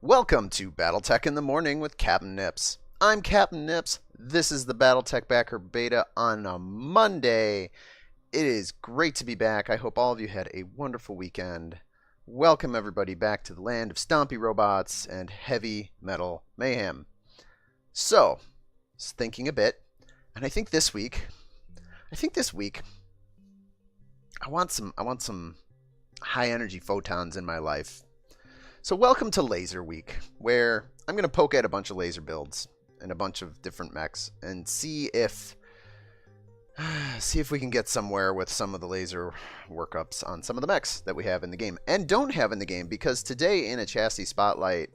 Welcome to BattleTech in the Morning with Captain Nips. I'm Captain Nips. This is the BattleTech Backer Beta on a Monday. It is great to be back. I hope all of you had a wonderful weekend. Welcome everybody back to the land of stompy robots and heavy metal mayhem. So, I was thinking a bit, and I think this week I want some high energy photons in my life. So welcome to Laser Week, where I'm going to poke at a bunch of laser builds and a bunch of different mechs and see if we can get somewhere with some of the laser workups on some of the mechs that we have in the game and don't have in the game, because today in a chassis spotlight,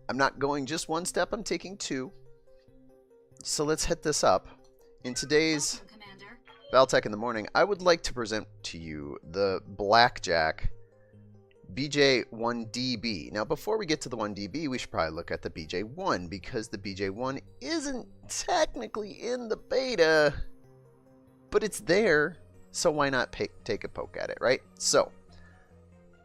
I'm not going just one step, I'm taking two. So let's hit this up. In today's BattleTech in the Morning, I would like to present to you the Blackjack BJ1DB. Now, before we get to the 1DB, we should probably look at the BJ1, because the BJ1 isn't technically in the beta, but it's there, so why not take a poke at it, right? So,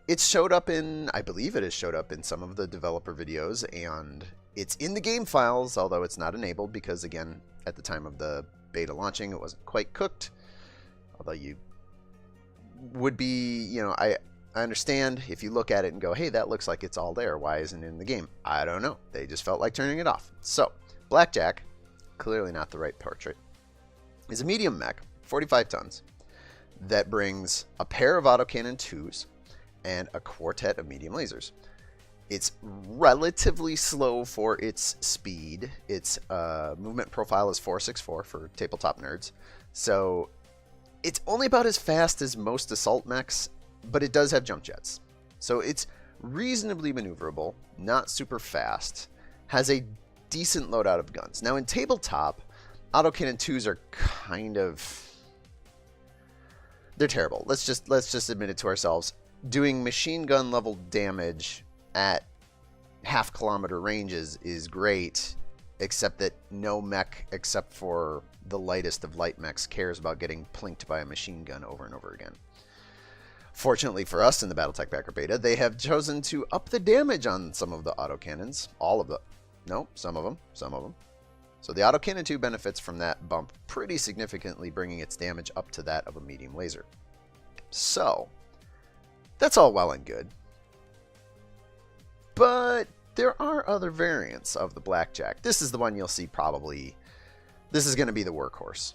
it showed up in, I believe it has showed up in some of the developer videos, and it's in the game files, although it's not enabled, because again, at the time of the beta launching, it wasn't quite cooked, although you would be, I understand if you look at it and go, hey, that looks like it's all there. Why isn't it in the game? I don't know. They just felt like turning it off. So, Blackjack, clearly not the right portrait, is a medium mech, 45 tons, that brings a pair of autocannon 2s and a quartet of medium lasers. It's relatively slow for its speed. Its movement profile is 464 for tabletop nerds. So, it's only about as fast as most assault mechs, but it does have jump jets. So it's reasonably maneuverable, not super fast, has a decent loadout of guns. Now in tabletop, autocannon 2s are they're terrible. Let's just admit it to ourselves. Doing machine gun level damage at half-kilometer ranges is great, except that no mech except for the lightest of light mechs cares about getting plinked by a machine gun over and over again. Fortunately for us in the BattleTech Backer Beta, they have chosen to up the damage on some of the autocannons. Some of them. So the autocannon 2 benefits from that bump pretty significantly, bringing its damage up to that of a medium laser. So, that's all well and good. But there are other variants of the Blackjack. This is the one you'll see probably. This is going to be the workhorse.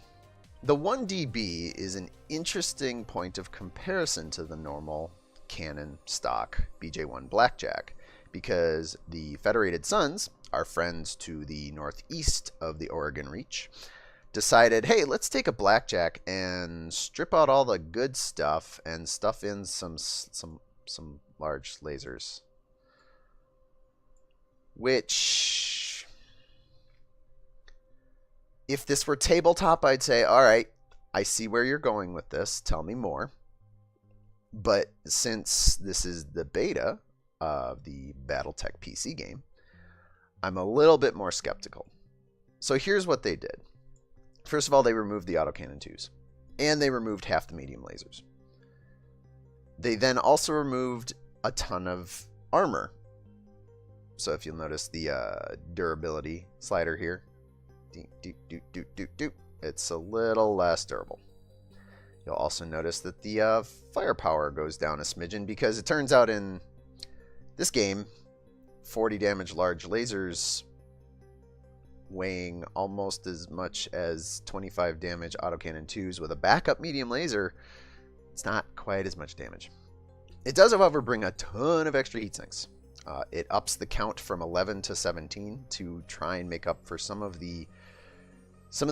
The 1DB is an interesting point of comparison to the normal cannon stock BJ1 Blackjack, because the Federated Sons, our friends to the northeast of the Oregon Reach, decided, hey, let's take a Blackjack and strip out all the good stuff and stuff in some large lasers. Which, if this were tabletop, I'd say, all right, I see where you're going with this. Tell me more. But since this is the beta of the BattleTech PC game, I'm a little bit more skeptical. So here's what they did. First of all, they removed the autocannon 2s, and they removed half the medium lasers. They then also removed a ton of armor. So if you'll notice the durability slider here, it's a little less durable. You'll also notice that the firepower goes down a smidgen, because it turns out in this game, 40 damage large lasers weighing almost as much as 25 damage autocannon 2s with a backup medium laser, it's not quite as much damage. It does, however, bring a ton of extra heat sinks. It ups the count from 11 to 17 to try and make up for some of the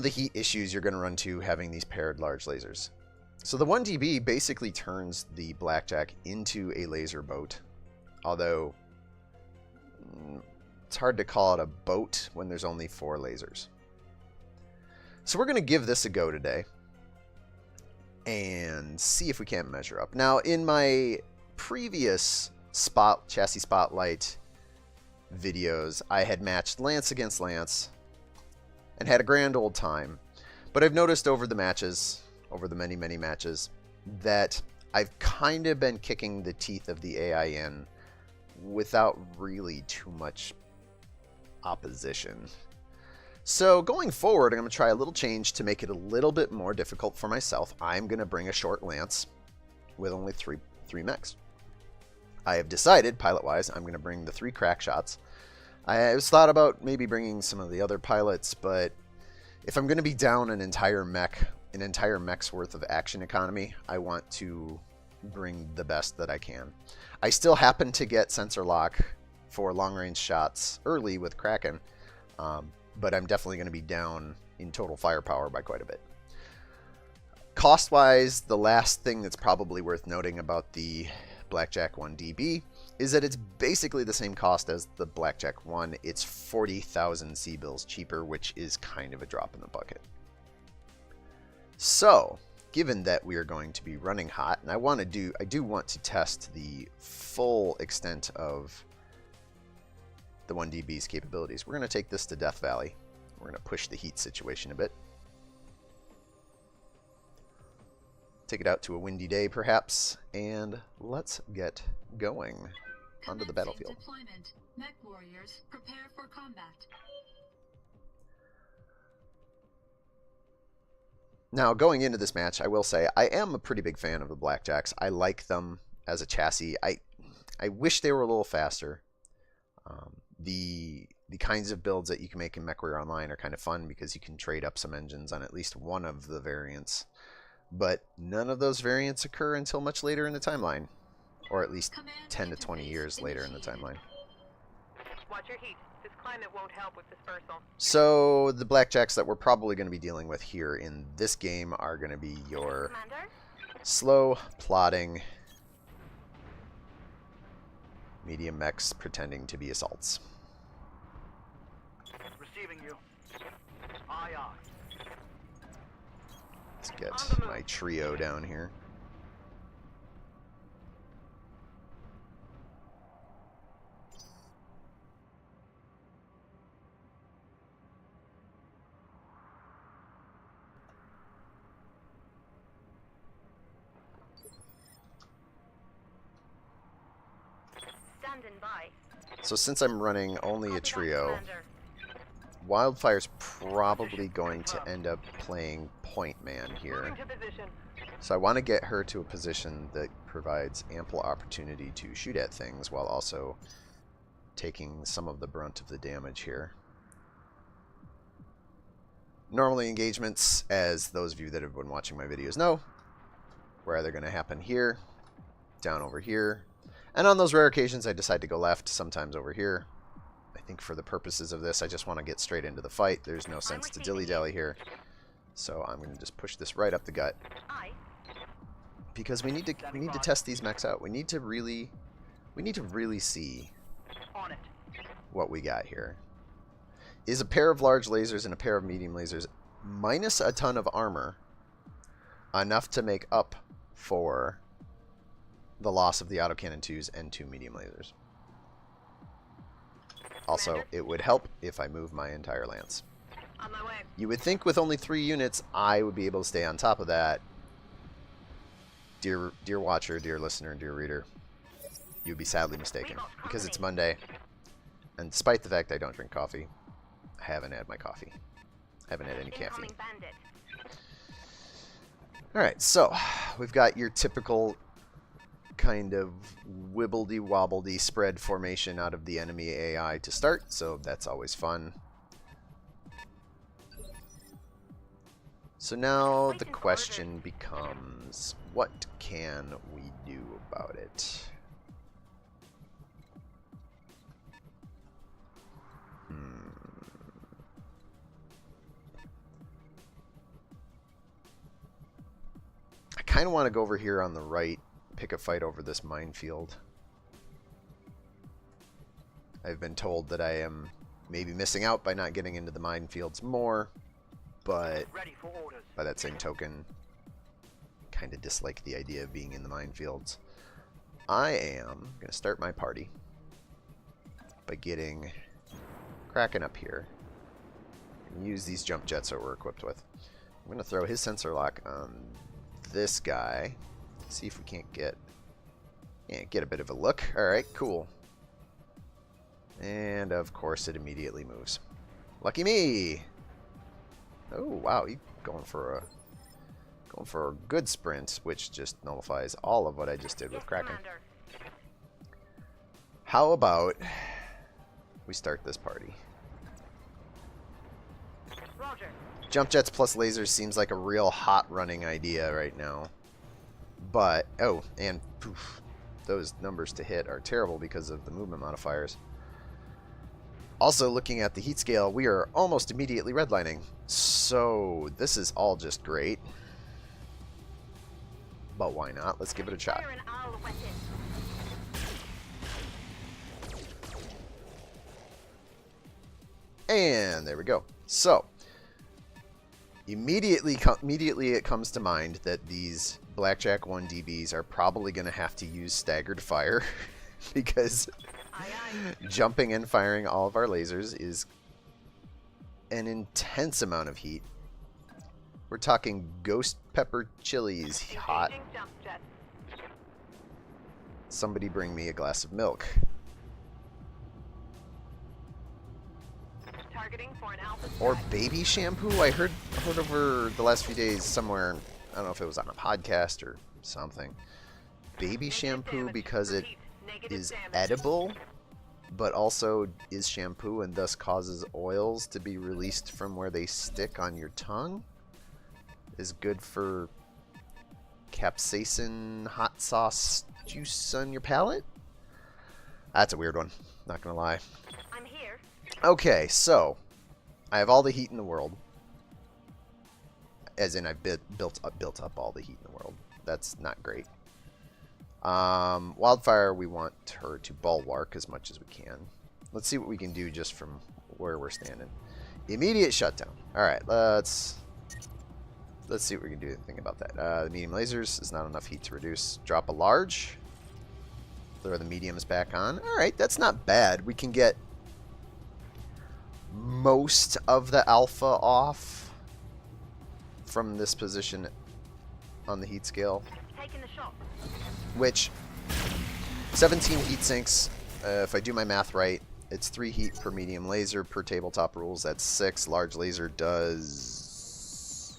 heat issues you're going to run to having these paired large lasers. So the 1DB basically turns the Blackjack into a laser boat, although it's hard to call it a boat when there's only 4 lasers. So we're going to give this a go today and see if we can't measure up. Now, in my previous chassis spotlight videos, I had matched Lance against Lance and had a grand old time. But I've noticed over the many matches, that I've kind of been kicking the teeth of the AI in without really too much opposition. So going forward, I'm going to try a little change to make it a little bit more difficult for myself. I'm going to bring a short lance with only three mechs. I have decided, pilot-wise, I'm going to bring the 3 crack shots. I was thought about maybe bringing some of the other pilots, but if I'm going to be down an entire mech's worth of action economy, I want to bring the best that I can. I still happen to get sensor lock for long-range shots early with Kraken, but I'm definitely going to be down in total firepower by quite a bit. Cost-wise, the last thing that's probably worth noting about the Blackjack 1DB is that it's basically the same cost as the Blackjack 1. It's 40,000 C-bills cheaper, which is kind of a drop in the bucket. So, given that we are going to be running hot, and I do want to test the full extent of the 1DB's capabilities. We're going to take this to Death Valley. We're going to push the heat situation a bit. Take it out to a windy day, perhaps, and let's get going onto the battlefield. Deployment. Mech warriors, prepare for combat. Now, going into this match, I will say I am a pretty big fan of the Blackjacks. I like them as a chassis. I wish they were a little faster. The kinds of builds that you can make in MechWarrior Online are kind of fun because you can trade up some engines on at least one of the variants. But none of those variants occur until much later in the timeline, or at least 10 to 20 years later in the timeline. Watch your heat. This climate won't help with dispersal. So the Blackjacks that we're probably going to be dealing with here in this game are going to be your slow, plodding, medium mechs pretending to be assaults. Receiving you. Aye, aye. Let's get my trio down here. Standing by. So since I'm running only a trio, Wildfire's probably going to end up playing point man here. So I want to get her to a position that provides ample opportunity to shoot at things while also taking some of the brunt of the damage here. Normally engagements, as those of you that have been watching my videos know, were either going to happen here, down over here, and on those rare occasions I decide to go left, sometimes over here. I think for the purposes of this, I just want to get straight into the fight. There's no sense to dilly-dally here. So I'm going to just push this right up the gut. Because we need to test these mechs out. We need to really see what we got here. Is a pair of large lasers and a pair of medium lasers minus a ton of armor enough to make up for the loss of the autocannon 2s and 2 medium lasers? Also, it would help if I move my entire lance. On my way. You would think with only 3 units, I would be able to stay on top of that. Dear watcher, dear listener, dear reader, you'd be sadly mistaken. Because it's Monday, and despite the fact I don't drink coffee, I haven't had my coffee. I haven't had any caffeine. Alright, so we've got your typical kind of wibbledy-wobbledy spread formation out of the enemy AI to start, so that's always fun. So now the question becomes, what can we do about it? I kind of want to go over here on the right, pick a fight over this minefield. I've been told that I am maybe missing out by not getting into the minefields more, but by that same token, kind of dislike the idea of being in the minefields. I am going to start my party by getting Kraken up here and use these jump jets that we're equipped with. I'm going to throw his sensor lock on this guy. See if we can't get a bit of a look. Alright, cool. And of course it immediately moves. Lucky me! Oh wow, he's going for a good sprint, which just nullifies all of what I just did with Kraken. Commander. How about we start this party? Roger. Jump jets plus lasers seems like a real hot running idea right now. But, oh, and poof, those numbers to hit are terrible because of the movement modifiers. Also, looking at the heat scale, we are almost immediately redlining. So, this is all just great. But why not? Let's give it a shot. Fire an owl weapon. And there we go. So, immediately it comes to mind that these Blackjack 1 DBs are probably going to have to use staggered fire because Aye, aye. jumping and firing all of our lasers is an intense amount of heat. We're talking ghost pepper chilies hot. Engaging jump jet. Somebody bring me a glass of milk. Targeting for an alpha Or strike. baby shampoo. I heard over the last few days somewhere, I don't know if it was on a podcast or something. Baby Negative shampoo damage. because it Repeat, negative is damage. edible, but also is shampoo and thus causes oils to be released from where they stick on your tongue. Is good for capsaicin hot sauce juice on your palate. That's a weird one, not gonna lie. I'm here. Okay, so I have all the heat in the world. As in, I've built up all the heat in the world. That's not great. Wildfire, we want her to bulwark as much as we can. Let's see what we can do just from where we're standing. Immediate shutdown. All right, let's see what we can do. Think about that. The medium lasers is not enough heat to reduce. Drop a large. Throw the mediums back on. All right, that's not bad. We can get most of the alpha off from this position on the heat scale, Taking the shot. which 17 heat sinks. If I do my math right, it's 3 heat per medium laser per tabletop rules. That's 6. Large laser does,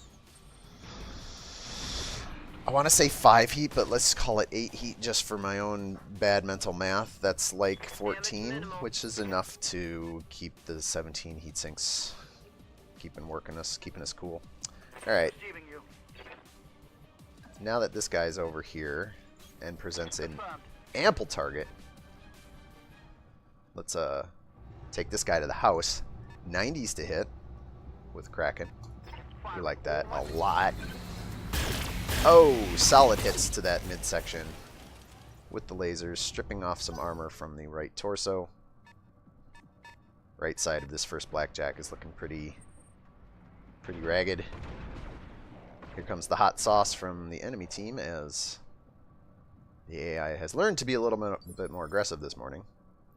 I want to say 5 heat, but let's call it 8 heat just for my own bad mental math. That's like 14, minimal. which is enough to keep the 17 heat sinks keeping us cool. All right. Receiving you. Now that this guy's over here and presents an Confirmed. ample target, let's take this guy to the house. 90s to hit with Kraken. We like that a lot. Oh, solid hits to that midsection with the lasers, stripping off some armor from the right torso. Right side of this first Blackjack is looking pretty ragged. Here comes the hot sauce from the enemy team as the AI has learned to be a little bit more aggressive this morning,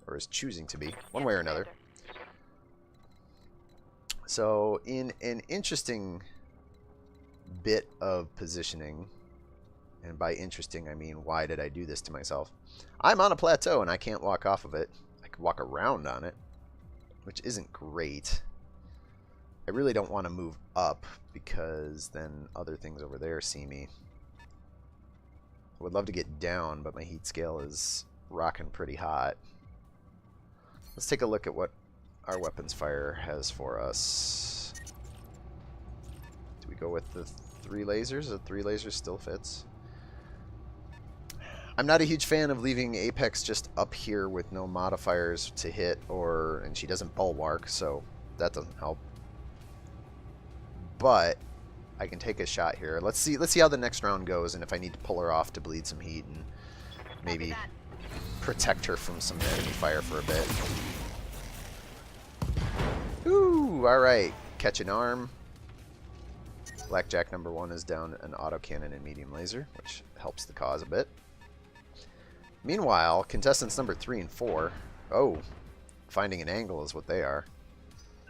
or is choosing to be, one way or another. So in an interesting bit of positioning, and by interesting I mean why did I do this to myself? I'm on a plateau and I can't walk off of it. I could walk around on it, which isn't great. I really don't want to move up because then other things over there see me. I would love to get down, but my heat scale is rocking pretty hot. Let's take a look at what our weapons fire has for us. Do we go with the 3 lasers? The 3 lasers still fits. I'm not a huge fan of leaving Apex just up here with no modifiers to hit, and she doesn't bulwark, so that doesn't help. But I can take a shot here. Let's see how the next round goes, and if I need to pull her off to bleed some heat and maybe protect her from some enemy fire for a bit. Ooh, alright. Catch an arm. Blackjack number 1 is down an autocannon and medium laser, which helps the cause a bit. Meanwhile, contestants number 3 and 4, finding an angle is what they are.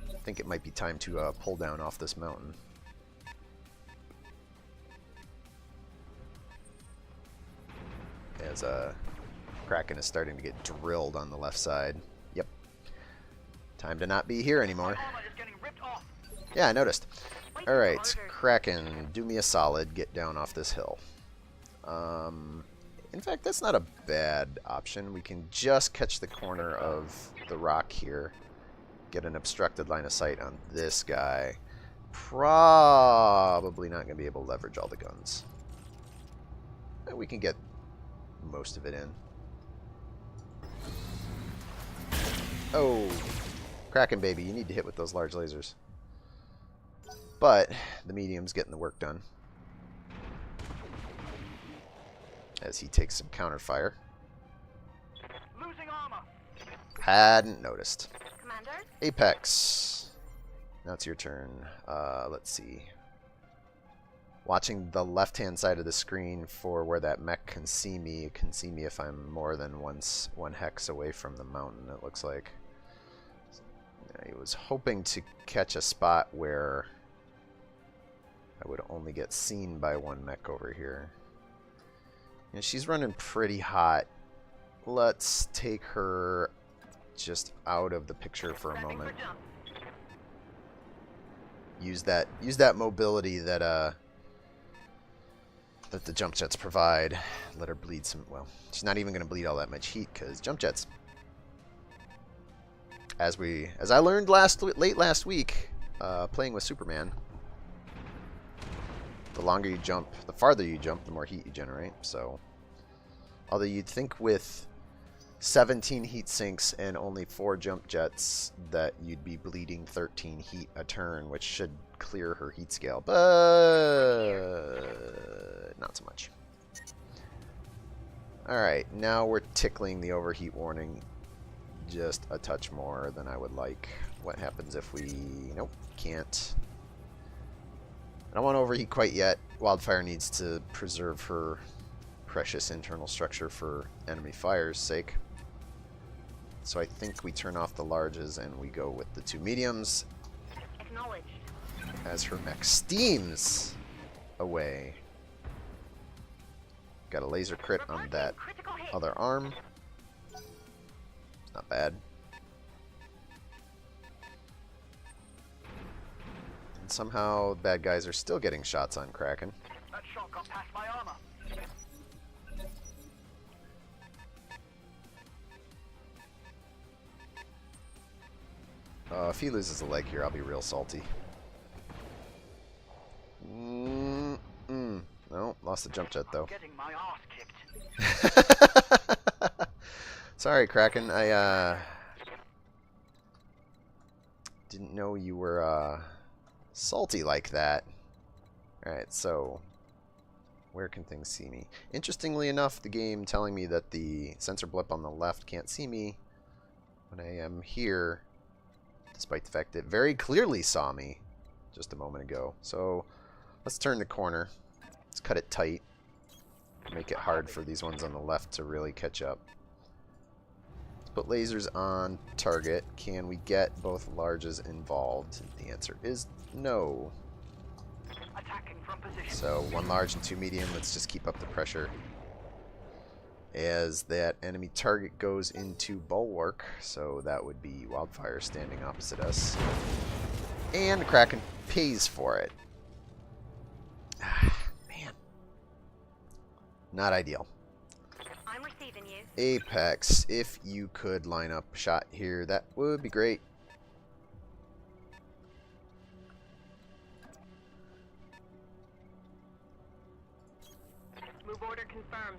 I think it might be time to pull down off this mountain. As Kraken is starting to get drilled on the left side. Yep. Time to not be here anymore. My armor is getting ripped off. Yeah, I noticed. Waiting for Alright, orders. Kraken, do me a solid. Get down off this hill. In fact, that's not a bad option. We can just catch the corner of the rock here. Get an obstructed line of sight on this guy. Probably not going to be able to leverage all the guns. We can get most of it in. Oh, Kraken baby, you need to hit with those large lasers. But the medium's getting the work done. As he takes some counterfire. Losing armor. Hadn't noticed. Commander? Apex. Now it's your turn. Let's see. Watching the left-hand side of the screen for where that mech can see me. It can see me if I'm more than one hex away from the mountain, it looks like. I was hoping to catch a spot where I would only get seen by one mech over here. And she's running pretty hot. Let's take her just out of the picture for a Prepping moment. for jump. Use that mobility that that the jump jets provide. Let her bleed some. Well, she's not even going to bleed all that much heat because jump jets. As I learned late last week, playing with Superman, the longer you jump, the farther you jump, the more heat you generate. So, although you'd think with 17 heat sinks and only 4 jump jets that you'd be bleeding 13 heat a turn, which should clear her heat scale, but not so much. Alright, now we're tickling the overheat warning just a touch more than I would like. What happens if we... Nope, can't. I don't want to overheat quite yet. Wildfire needs to preserve her precious internal structure for enemy fire's sake. So I think we turn off the larges and we go with the 2 mediums Acknowledged. as her mech steams away. Got a laser crit on that Critical hit. other arm. Not bad. And somehow bad guys are still getting shots on Kraken. That shot got past my armor. If he loses a leg here, I'll be real salty. No, lost the jump jet though. Getting my ass kicked. Sorry, Kraken. I didn't know you were salty like that. Alright, so where can things see me? Interestingly enough, the game telling me that the sensor blip on the left can't see me when I am here, despite the fact that it very clearly saw me just a moment ago. So let's turn the corner. Let's cut it tight. Make it hard for these ones on the left to really catch up. Let's put lasers on target. Can we get both larges involved? The answer is no. Attacking from position. So 1 large and 2 medium. Let's just keep up the pressure as that enemy target goes into bulwark. So that would be Wildfire standing opposite us. And the Kraken pays for it. Man. Not ideal. I'm receiving you. Apex, if you could line up a shot here, that would be great. Move order confirmed.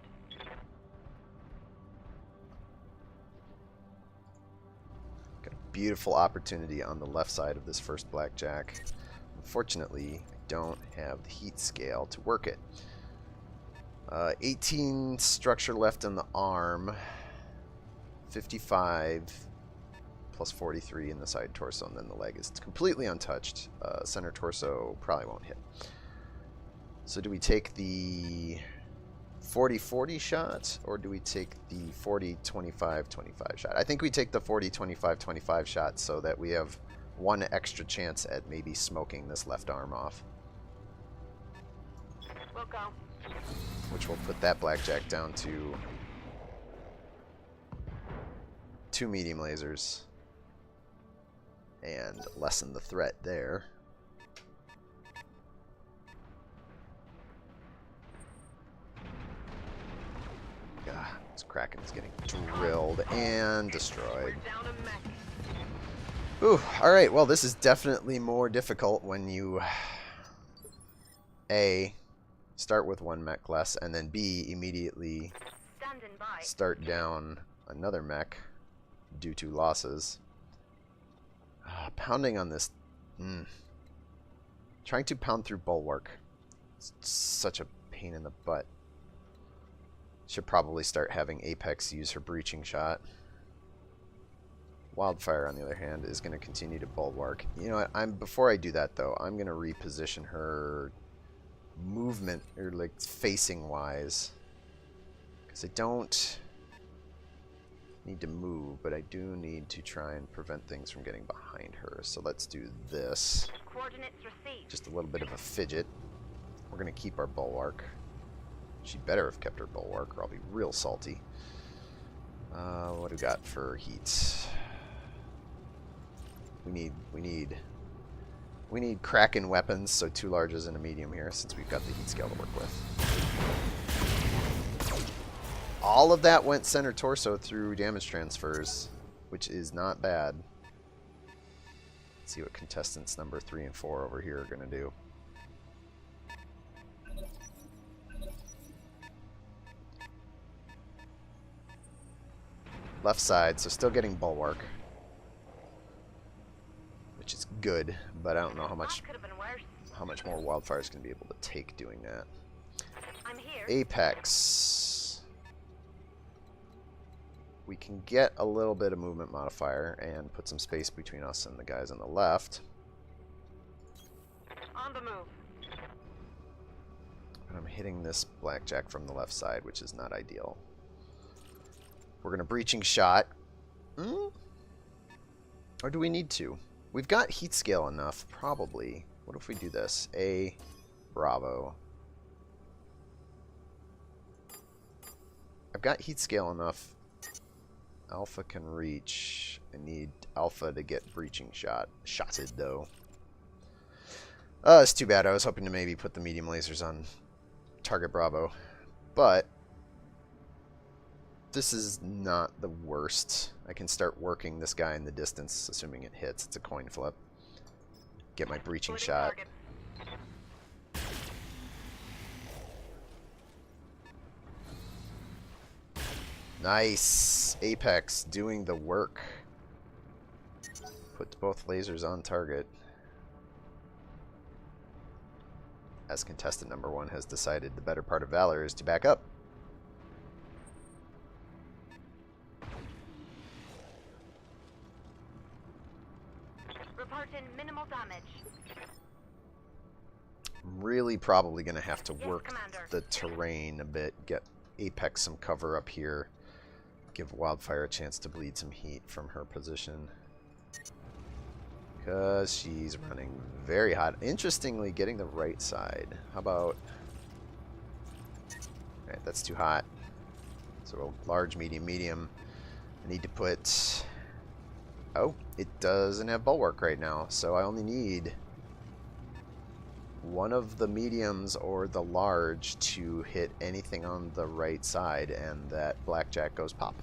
Got a beautiful opportunity on the left side of this first Blackjack. Unfortunately, I don't have the heat scale to work it. 18 structure left on the arm. 55 plus 43 in the side torso, and then the leg is completely untouched. Center torso probably won't hit. So do we take the 40-40 shot, or do we take the 40-25-25 shot? I think we take the 40-25-25 shot so that we have 1 extra chance at maybe smoking this left arm off. We'll go. Which will put that Blackjack down to 2 medium lasers. and lessen the threat there. This Kraken is getting drilled and destroyed. Down a mech. Ooh, alright, well this is definitely more difficult when you A, start with one mech less, and then B, immediately Standing by. start down another mech due to losses. Pounding on this. Trying to pound through Bulwark. It's such a pain in the butt. Should probably start having Apex use her breaching shot. Wildfire, on the other hand, is going to continue to Bulwark. You know what? Before I do that, though, I'm going to reposition her movement, or like facing wise. Because I don't need to move, but I do need to try and prevent things from getting behind her. So let's do this. Coordinates received. Just a little bit of a fidget. We're going to keep our Bulwark. She better have kept her Bulwark, or I'll be real salty. What do we got for heat? We need Kraken weapons, so 2 larges and a medium here, since we've got the heat scale to work with. All of that went center torso through damage transfers, which is not bad. Let's see what contestants number 3 and 4 over here are going to do. Left side, so still getting Bulwark, which is good, but I don't know how much more Wildfire is going to be able to take doing that. I'm here. Apex. We can get a little bit of movement modifier and put some space between us and the guys on the left. On the move. And I'm hitting this Blackjack from the left side, which is not ideal. We're going to breaching shot. Or do we need to? We've got heat scale enough, probably. What if we do this? A Bravo. I've got heat scale enough. Alpha can reach. I need Alpha to get breaching shotted, though. It's too bad. I was hoping to maybe put the medium lasers on target Bravo. But this is not the worst. I can start working this guy in the distance, assuming it hits. It's a coin flip. Get my breaching shot. Nice. Apex doing the work. Put both lasers on target. As contestant number 1 has decided the better part of valor is to back up. Reporting minimal damage. I'm really probably going to have to work Commander. the terrain a bit. Get Apex some cover up here. Give Wildfire a chance to bleed some heat from her position. Because she's running very hot. Interestingly, getting the right side. How about... Alright, that's too hot. So large, medium, medium. I need to put... Oh, it doesn't have Bulwark right now. So I only need one of the mediums or the large to hit anything on the right side, and that Blackjack goes pop.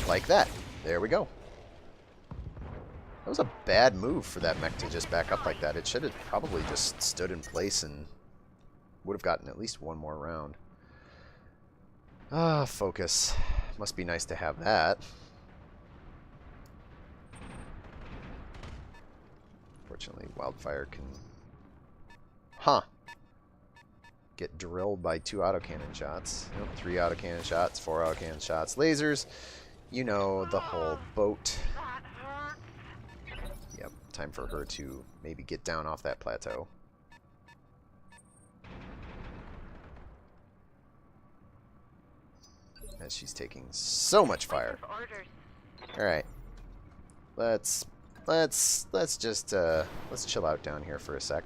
Like that. There we go. That was a bad move for that mech to just back up like that. It should have probably just stood in place and would have gotten at least one more round. Ah, focus. Must be nice to have that. Fortunately, Wildfire can... get drilled by 2 autocannon shots. Nope, 3 autocannon shots, 4 autocannon shots. Lasers. You know, the whole boat. Yep, time for her to maybe get down off that plateau. As she's taking so much fire. Alright. Let's just let's chill out down here for a sec.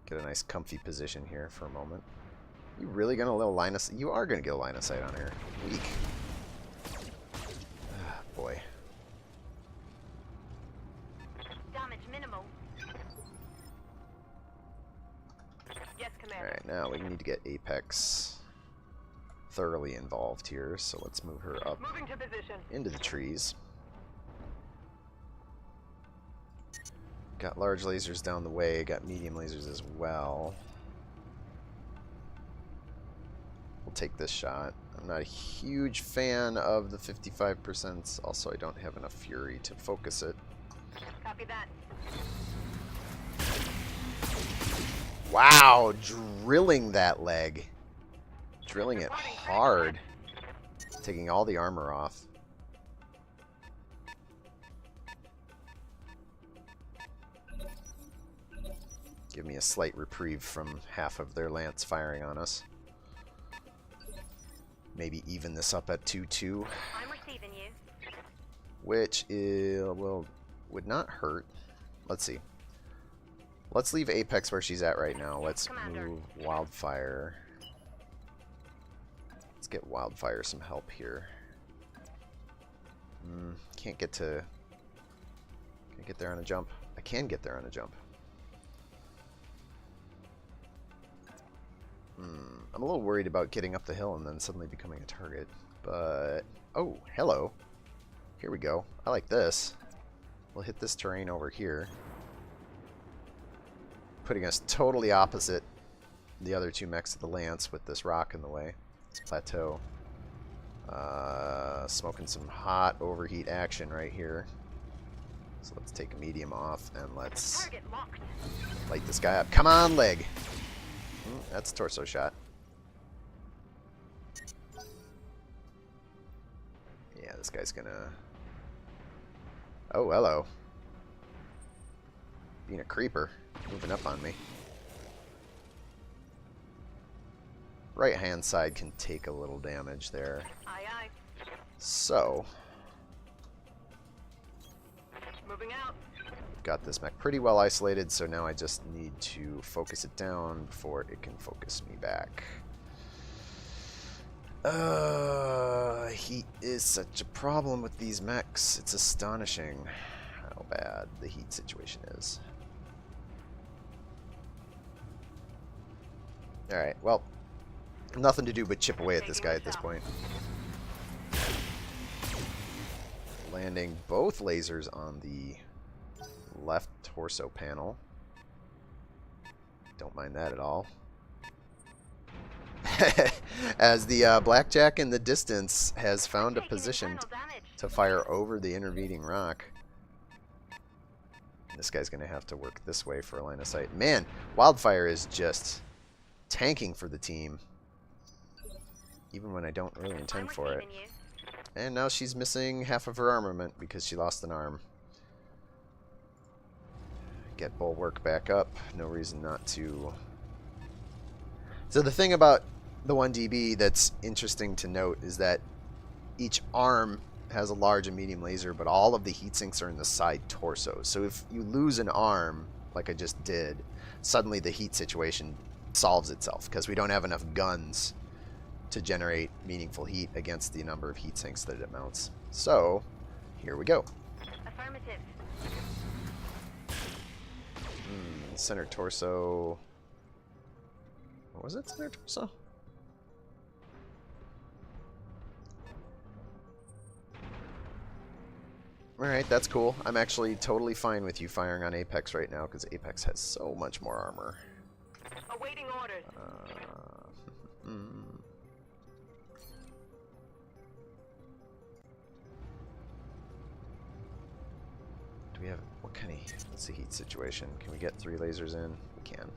Get a nice comfy position here for a moment. You really gonna little line of... You are gonna get a line of sight on her. Weak. Ah, boy. Damage minimal. Yes, Commander. Alright, now we need to get Apex thoroughly involved here, so let's move her up Moving to position. into the trees. Got large lasers down the way, got medium lasers as well. We'll take this shot. I'm not a huge fan of the 55%. Also, I don't have enough fury to focus it. Copy that. Wow, drilling that leg. Drilling it hard. Taking all the armor off. Give me a slight reprieve from half of their lance firing on us. Maybe even this up at 2-2. I'm receiving you. Which is, well, would not hurt. Let's see. Let's leave Apex where she's at right now. Let's move Wildfire. Let's get Wildfire some help here. Can't get there on a jump. I can get there on a jump. I'm a little worried about getting up the hill and then suddenly becoming a target. But, oh, hello. Here we go. I like this. We'll hit this terrain over here, putting us totally opposite the other two mechs of the Lance with this rock in the way. This plateau. Smoking some hot overheat action right here. So let's take a medium off and let's Target locked. light this guy up. Come on, leg! That's a torso shot. Yeah, this guy's gonna... Oh, hello. Being a creeper. Moving up on me. Right hand side can take a little damage there. Aye, aye. So, Moving out. got this mech pretty well isolated, so now I just need to focus it down before it can focus me back. Heat is such a problem with these mechs. It's astonishing how bad the heat situation is. Alright, well, nothing to do but chip away at this guy at this point. Landing both lasers on the left torso panel. Don't mind that at all. As the Blackjack in the distance has found a position to fire over the intervening rock. This guy's going to have to work this way for a line of sight. Man, Wildfire is just tanking for the team. Even when I don't really intend for it. And now she's missing half of her armament because she lost an arm. Get bulwark back up. No reason not to. So the thing about the 1DB that's interesting to note is that each arm has a large and medium laser, but all of the heat sinks are in the side torso. So if you lose an arm, like I just did, suddenly the heat situation solves itself because we don't have enough guns to generate meaningful heat against the number of heat sinks that it mounts. So, here we go. Affirmative. Center torso. What was it? Center torso? Alright, that's cool. I'm actually totally fine with you firing on Apex right now because Apex has so much more armor. Awaiting orders. Do we have... What kind of... What's the heat situation? Can we get 3 lasers in? We can.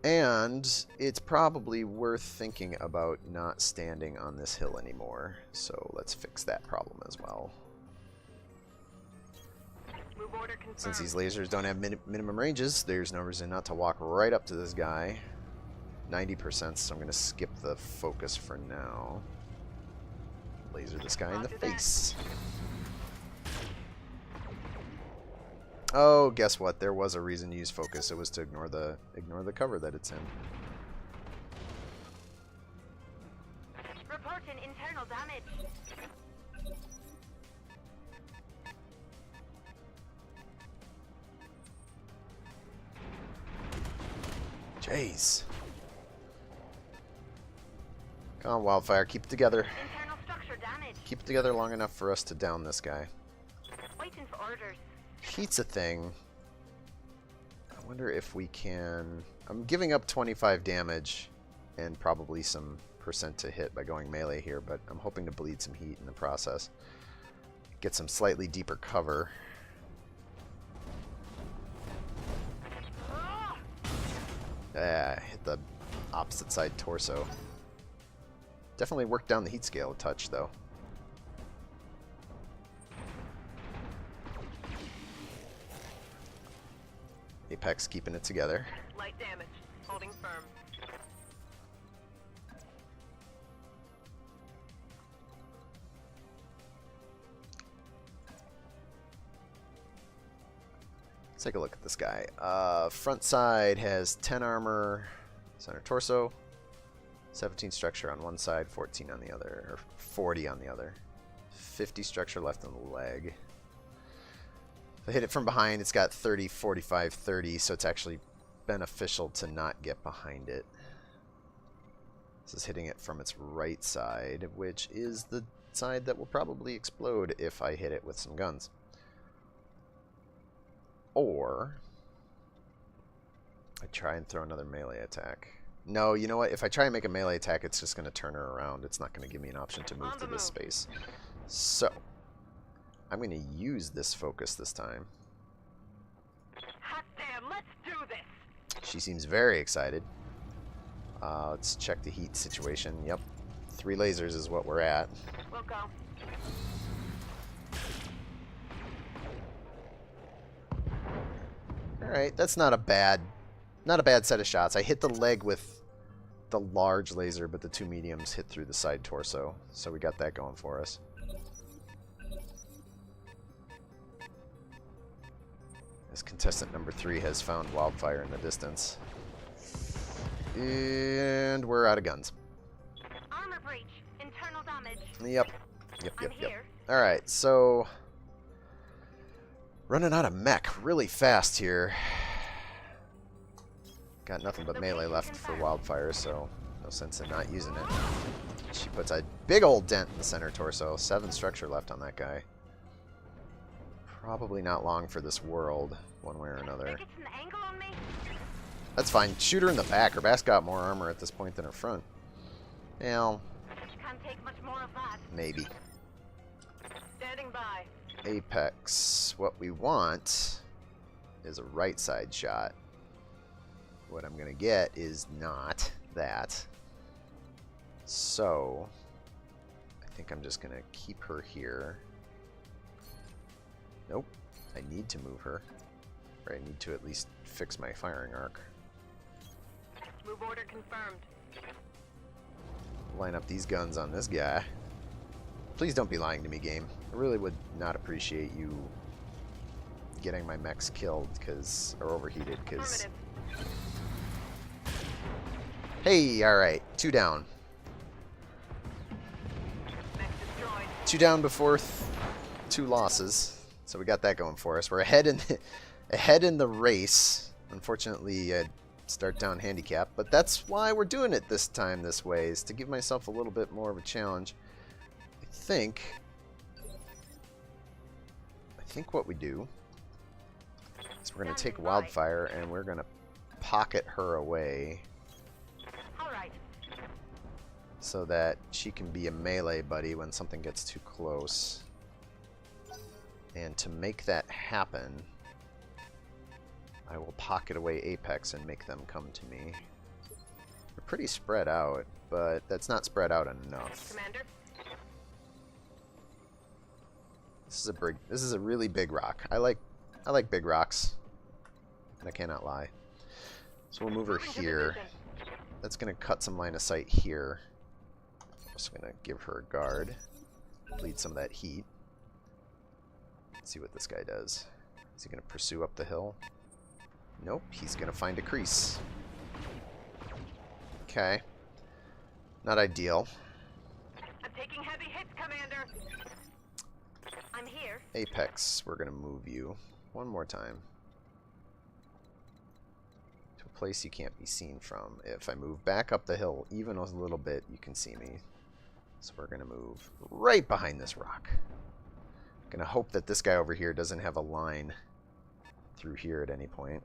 And it's probably worth thinking about not standing on this hill anymore. So let's fix that problem as well. Move order confirmed. Since these lasers don't have minimum ranges, there's no reason not to walk right up to this guy. 90%, so I'm going to skip the focus for now. Laser this guy in the face. Oh, guess what? There was a reason to use focus. It was to ignore the cover that it's in. Internal damage. Jeez. Come on, Wildfire. Keep it together. Internal structure damage. Keep it together long enough for us to down this guy. Waiting for orders. Heat's a thing. I wonder if we can... I'm giving up 25 damage and probably some percent to hit by going melee here, but I'm hoping to bleed some heat in the process. Get some slightly deeper cover. Hit the opposite side torso. Definitely worked down the heat scale a touch, though. Apex keeping it together. Light damage. Holding firm. Let's take a look at this guy. Front side has 10 armor, center torso, 17 structure on one side, 14 on the other, or 40 on the other. 50 structure left on the leg. If I hit it from behind, it's got 30, 45, 30, so it's actually beneficial to not get behind it. This is hitting it from its right side, which is the side that will probably explode if I hit it with some guns. Or I try and throw another melee attack. No, you know what? If I try and make a melee attack, it's just going to turn her around. It's not going to give me an option to move to this space. So I'm going to use this focus this time. Hot damn, let's do this! She seems very excited. Let's check the heat situation. Yep. 3 lasers is what we're at. We'll go. Alright, that's not a bad set of shots. I hit the leg with the large laser, but the 2 mediums hit through the side torso. So we got that going for us. As contestant number 3 has found Wildfire in the distance. And we're out of guns. Armor breach. Internal damage. Yep. I'm here. Alright, so running out of mech really fast here. Got nothing but melee left for Wildfire, so no sense in not using it. She puts a big old dent in the center torso. 7 structure left on that guy. Probably not long for this world, one way or another. Think it's an angle on me? That's fine. Shoot her in the back. Her back's got more armor at this point than her front. Well, Can't take much more of that. maybe. Standing by. Apex. What we want is a right side shot. What I'm going to get is not that. So, I think I'm just going to keep her here. Nope. I need to move her. Or I need to at least fix my firing arc. Move order confirmed. Line up these guns on this guy. Please don't be lying to me, game. I really would not appreciate you getting my mechs killed or overheated, because... Affirmative. Hey, alright. 2 down. Mech destroyed. 2 down before 2 losses. So we got that going for us. We're ahead in the race. Unfortunately, start down handicap, but that's why we're doing it this time this way, is to give myself a little bit more of a challenge. I think what we do is we're going to take Wildfire and we're going to pocket her away All right. so that she can be a melee buddy when something gets too close. And to make that happen, I will pocket away Apex and make them come to me. They're pretty spread out, but that's not spread out enough. Commander. This is a really big rock. I like big rocks, and I cannot lie. So we'll move her here. That's going to cut some line of sight here. I'm just going to give her a guard. Bleed some of that heat. Let's see what this guy does. Is he going to pursue up the hill? Nope, he's going to find a crease. Okay. Not ideal. I'm taking Taking heavy hits, Commander. I'm here. Apex, we're going to move you one more time to a place you can't be seen from. If I move back up the hill even a little bit, you can see me. So we're going to move right behind this rock. Going to hope that this guy over here doesn't have a line through here at any point.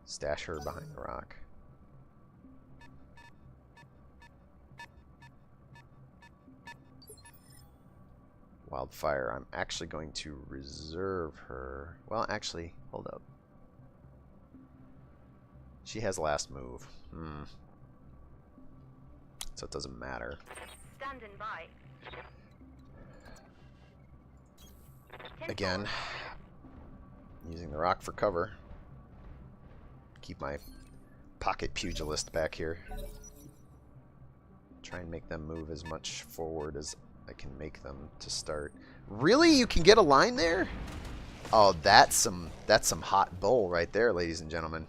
Stash her behind the rock. Wildfire, I'm actually going to reserve her. Well, actually, hold up. She has last move. So it doesn't matter. Standing by. Again, using the rock for cover. Keep my pocket pugilist back here. Try and make them move as much forward as I can make them to start. Really? You can get a line there? Oh, that's some hot bull right there, ladies and gentlemen.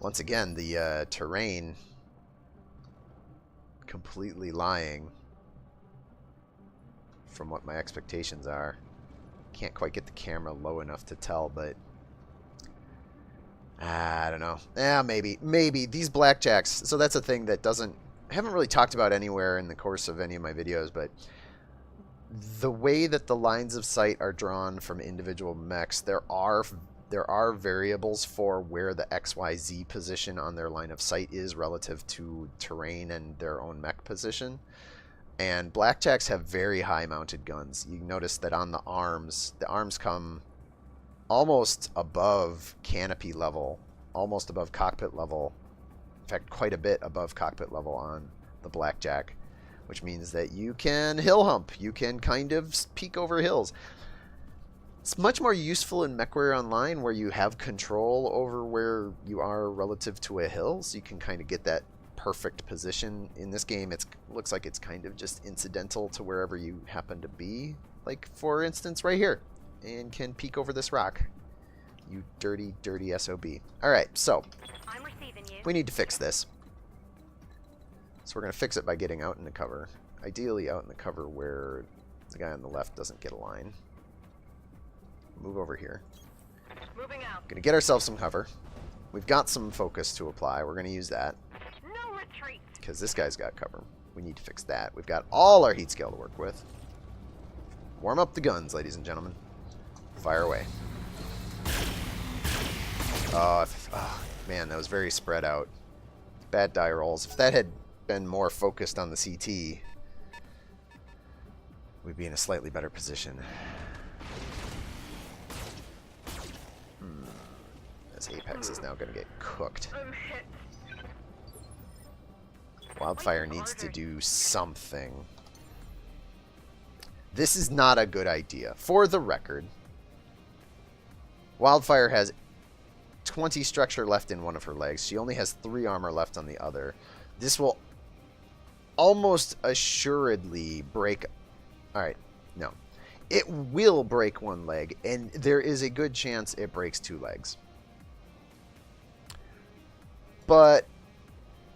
Once again, the terrain completely lying from what my expectations are. Can't quite get the camera low enough to tell, but I don't know. Yeah, maybe these blackjacks. So that's a thing that I haven't really talked about anywhere in the course of any of my videos, but the way that the lines of sight are drawn from individual mechs, there are variables for where the XYZ position on their line of sight is relative to terrain and their own mech position. And blackjacks have very high mounted guns. You notice that on the arms come almost above canopy level, almost above cockpit level. In fact, quite a bit above cockpit level on the blackjack, which means that you can hill hump. You can kind of peek over hills. It's much more useful in MechWarrior Online, where you have control over where you are relative to a hill, so you can kind of get that perfect position. In this game, it looks like it's kind of just incidental to wherever you happen to be. Like, for instance, right here, and can peek over this rock. You dirty, dirty SOB. Alright, so I'm receiving you. we need to fix this. So we're going to fix it by getting out in the cover. Ideally out in the cover where the guy on the left doesn't get a line. Move over here. Moving out. Going to get ourselves some cover. We've got some focus to apply. We're going to use that No retreat. because this guy's got cover. We need to fix that. We've got all our heat scale to work with. Warm up the guns, ladies and gentlemen. Fire away. Oh, man, that was very spread out. Bad die rolls. If that had been more focused on the CT, we'd be in a slightly better position. This Apex is now going to get cooked. I'm hit. Wildfire needs to do something. This is not a good idea. For the record, Wildfire has 20 structure left in one of her legs. She only has 3 armor left on the other. This will almost assuredly break... Alright, no. It will break one leg, and there is a good chance it breaks 2 legs. But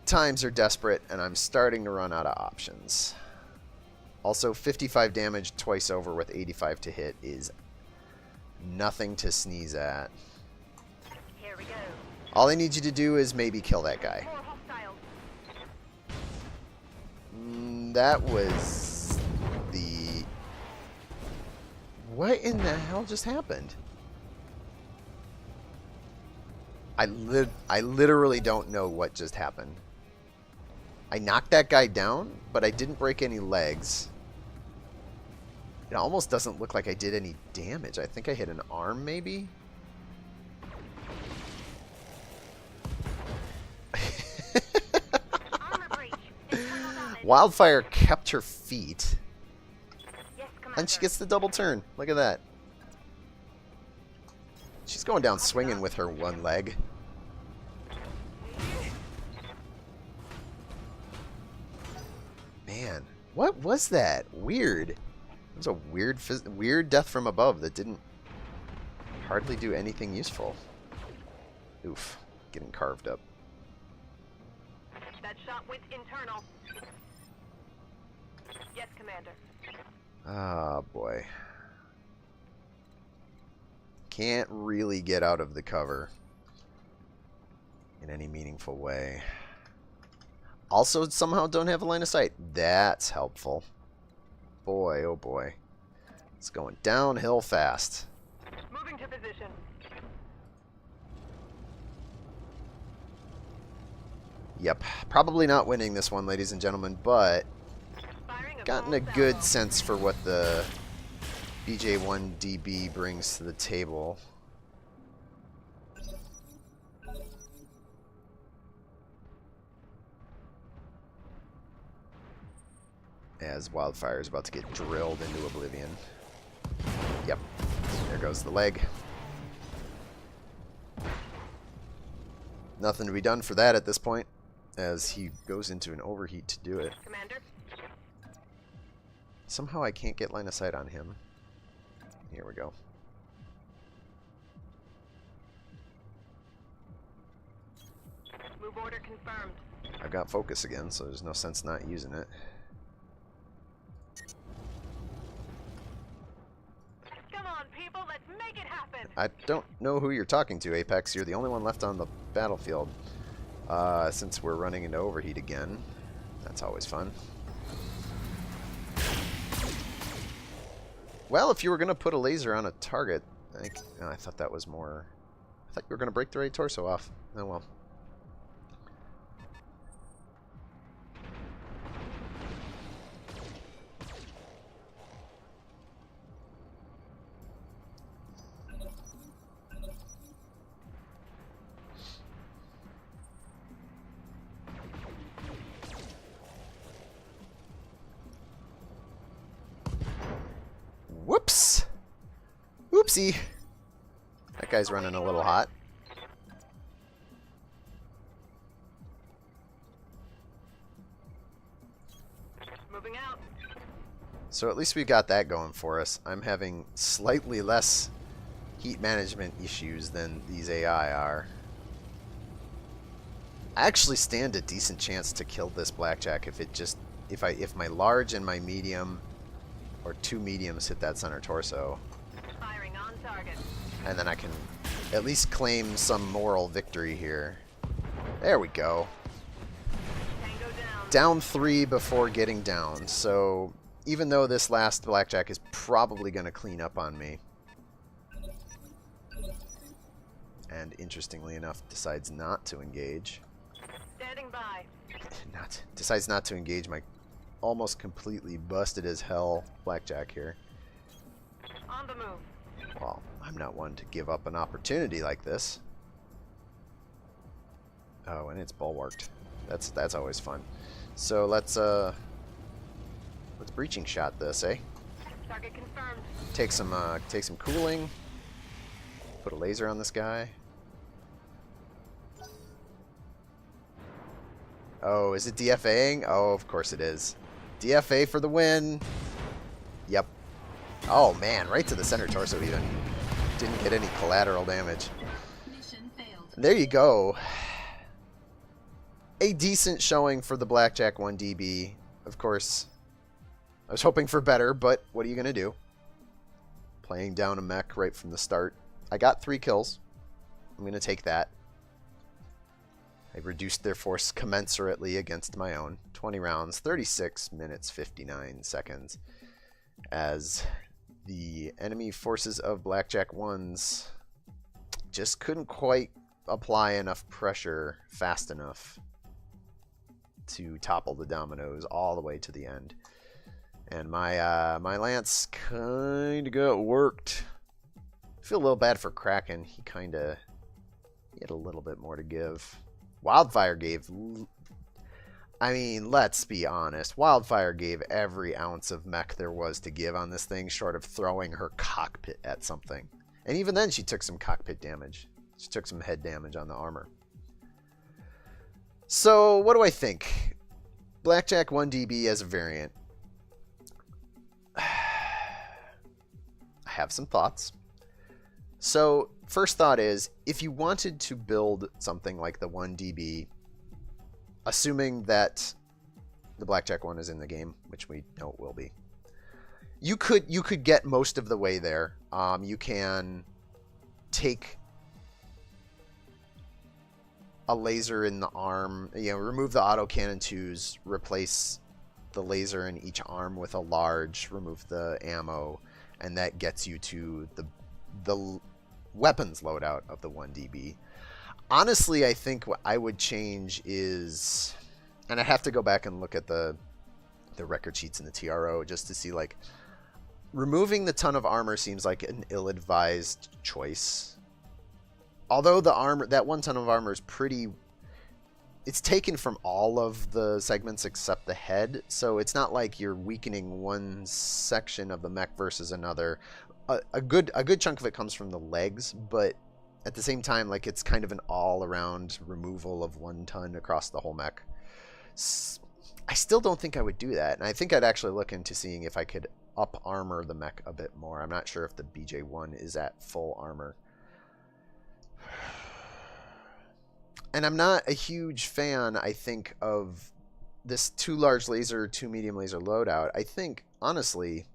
times are desperate, and I'm starting to run out of options. Also, 55 damage twice over with 85 to hit is nothing to sneeze at. Here we go. All I need you to do is maybe kill that guy. More hostiles. That was the... What in the hell just happened? I literally don't know what just happened. I knocked that guy down, but I didn't break any legs. It almost doesn't look like I did any damage. I think I hit an arm, maybe? Armor breach. Internal damage. Wildfire kept her feet, Yes, Commander. and she gets the double turn. Look at that. She's going down swinging with her one leg. Man, what was that? Weird. It was a weird death from above that didn't hardly do anything useful. Oof, getting carved up. That shot went internal. Yes, Commander. Oh, boy. Can't really get out of the cover in any meaningful way. Also, somehow don't have a line of sight. That's helpful. Boy, oh boy. It's going downhill fast. Moving to position. Yep. Probably not winning this one, ladies and gentlemen, but Firing a gotten full a good salvo. sense for what the BJ1DB brings to the table. As Wildfire is about to get drilled into oblivion. Yep. There goes the leg. Nothing to be done for that at this point, as he goes into an overheat to do it. Commander. Somehow I can't get line of sight on him. Here we go. Move order confirmed. I've got focus again, so there's no sense not using it. Come on, people, let's make it happen. I don't know who you're talking to, Apex. You're the only one left on the battlefield. Since we're running into overheat again. That's always fun. Well, if you were going to put a laser on a target, I thought that was more... I thought you were going to break the right torso off. Oh well. Whoops! Whoopsie! That guy's running a little hot. Moving out. So at least we got that going for us. I'm having slightly less heat management issues than these AI are. I actually stand a decent chance to kill this Blackjack if my large and my medium, or two mediums, hit that center torso, Firing on target. and then I can at least claim some moral victory here. There we go. Tango down. Down 3 before getting down. So even though this last Blackjack is probably going to clean up on me, and interestingly enough decides not to engage. Standing by. Decides not to engage my almost completely busted as hell Blackjack here. On the move. Well, I'm not one to give up an opportunity like this. Oh, and it's bulwarked. That's always fun. So let's breaching shot this, eh? Target confirmed. Take some cooling. Put a laser on this guy. Oh, is it DFAing? Oh, of course it is. DFA for the win. Yep. Oh man, right to the center torso even. Didn't get any collateral damage. Mission failed. There you go. A decent showing for the Blackjack 1DB. Of course, I was hoping for better, but what are you going to do? Playing down a mech right from the start. I got 3 kills. I'm going to take that. I reduced their force commensurately against my own. 20 rounds, 36 minutes, 59 seconds. As the enemy forces of Blackjack 1s just couldn't quite apply enough pressure fast enough to topple the dominoes all the way to the end. And my Lance kind of got worked. I feel a little bad for Kraken. He had a little bit more to give. Wildfire gave... I mean, let's be honest. Wildfire gave every ounce of mech there was to give on this thing, short of throwing her cockpit at something. And even then, she took some cockpit damage. She took some head damage on the armor. So, what do I think? Blackjack 1DB as a variant. I have some thoughts. So, first thought is, if you wanted to build something like the 1DB, assuming that the Blackjack one is in the game, which we know it will be. You could get most of the way there. You can take a laser in the arm, remove the autocannon 2s, replace the laser in each arm with a large, remove the ammo, and that gets you to the weapons loadout of the 1DB. Honestly, I think what I would change is, and I have to go back and look at the record sheets in the TRO just to see, like, removing the ton of armor seems like an ill-advised choice. Although the armor, that 1 ton of armor is pretty, it's taken from all of the segments except the head, so it's not like you're weakening one section of the mech versus another. A good chunk of it comes from the legs, but at the same time, like, it's kind of an all-around removal of 1 ton across the whole mech. I still don't think I would do that, and I think I'd actually look into seeing if I could up armor the mech a bit more. I'm not sure if the BJ1 is at full armor. And I'm not a huge fan, I think, of this 2 large laser, 2 medium laser loadout. I think, honestly,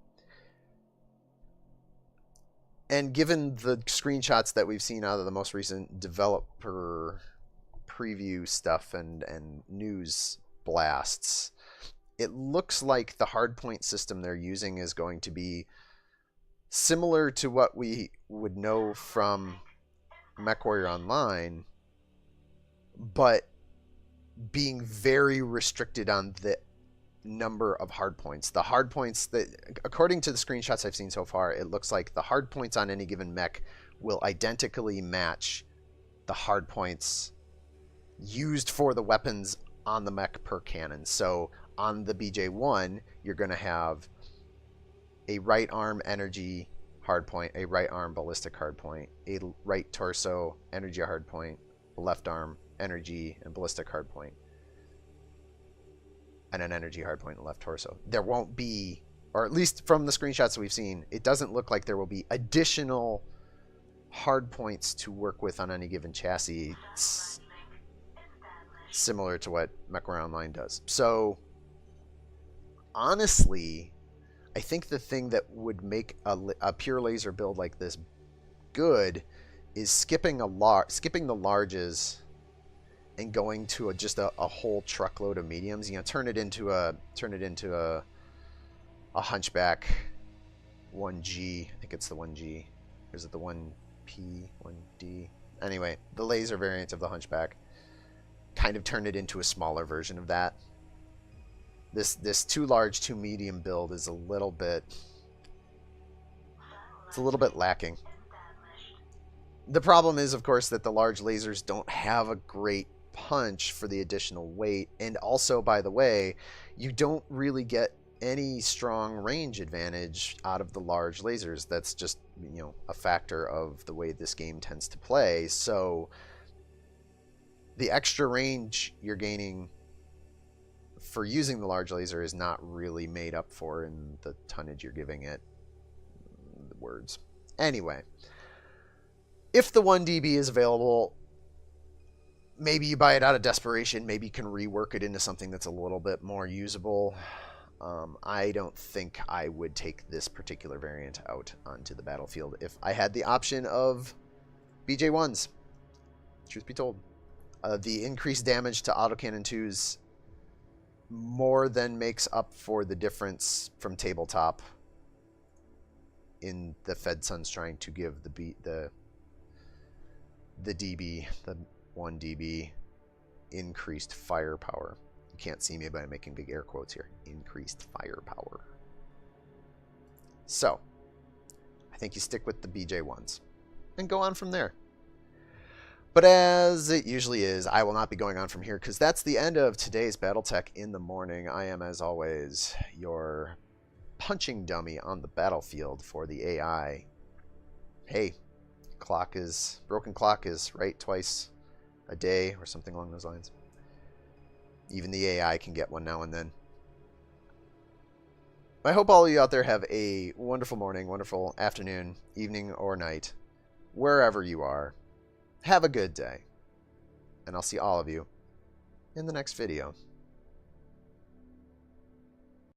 and given the screenshots that we've seen out of the most recent developer preview stuff and news blasts, it looks like the hardpoint system they're using is going to be similar to what we would know from MechWarrior Online, but being very restricted on the number of hardpoints. The hardpoints that, according to the screenshots I've seen so far, it looks like the hardpoints on any given mech will identically match the hardpoints used for the weapons on the mech per cannon. So on the BJ1, you're going to have a right arm energy hardpoint, a right arm ballistic hardpoint, a right torso energy hardpoint, a left arm energy and ballistic hardpoint, and an energy hardpoint and left torso. There won't be, or at least from the screenshots we've seen, it doesn't look like there will be additional hardpoints to work with on any given chassis. It's similar to what MechWarrior Online does. So honestly, I think the thing that would make a pure laser build like this good is skipping the larges and going to just a whole truckload of mediums. Turn it into a Hunchback 1G. I think it's the 1G. Or is it the 1P, 1D? Anyway, the laser variant of the Hunchback. Kind of turn it into a smaller version of that. This 2 large, 2 medium build is a little bit lacking. The problem is, of course, that the large lasers don't have a great punch for the additional weight, and also, by the way, you don't really get any strong range advantage out of the large lasers. That's just, a factor of the way this game tends to play. So the extra range you're gaining for using the large laser is not really made up for in the tonnage you're giving it. Words. Anyway, if the 1DB is available, maybe you buy it out of desperation. Maybe you can rework it into something that's a little bit more usable. I don't think I would take this particular variant out onto the battlefield if I had the option of BJ1s. Truth be told. The increased damage to autocannon 2s more than makes up for the difference from tabletop in the FedSun's trying to give the DB, the 1DB, increased firepower. You can't see me, but I'm making big air quotes here. Increased firepower. So, I think you stick with the BJ1s and go on from there. But as it usually is, I will not be going on from here because that's the end of today's BattleTech in the morning. I am, as always, your punching dummy on the battlefield for the AI. Hey, broken clock is right twice a day or something along those lines. Even the AI can get one now and then. I hope all of you out there have a wonderful morning, wonderful afternoon, evening, or night, wherever you are. Have a good day, and I'll see all of you in the next video.